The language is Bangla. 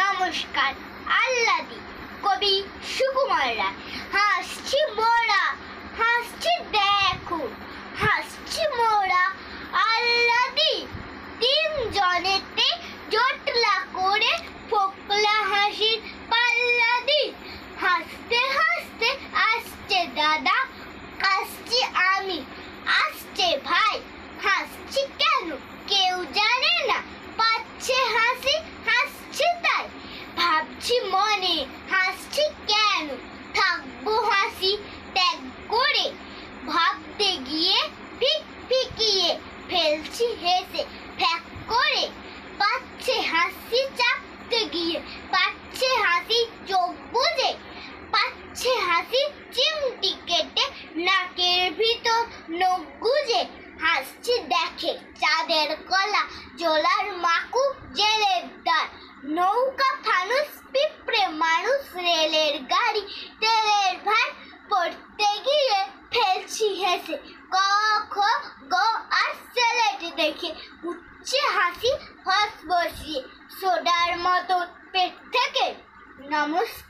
নমস্কার। আহ্লাদি কবি সুকুমার রায়। হাসছি মোরা, হাসছি দেখো, হাসছি মোরা আহ্লাদি। তিনজনেতে জটলা করে ফোকলা হাসির পাল্লাদি। হাসতে হাসতে আসছে দাদা, আসছি আমি, আসছে ভাই। হাসছি কেন কেউ জানে না, পাচ্ছে হাসি, হাসছে তাই। ভাবছি মনে হাসছি কেন, থাকবো হাসি ত্যাগ করে। ভাবতে গিয়ে ফিক ফিকিয়ে ফেলছি হেসে ফ্যাক করে। পাচ্ছে হাসি চাপতে গিয়ে, পাচ্ছে হাসি চোখ বুজে। পাচ্ছে হাসি চিমটি কেটে নাকের ভিতর নখ গুজে। হাসছি দেখে চাঁদের কলা, জোলার মাকু, জেলের দ্বার, নৌকা ফানুস, পিঁপড়ে মানুষ, রেলের গাড়ি, তেলের ভার। পড়তে গিয়ে ফেলছি হেসে ক খ গ আর স্লেট দেখে। উঠছে হাসি হস বসিয়ে সোডার মতো পেট থেকে। নমস্কার।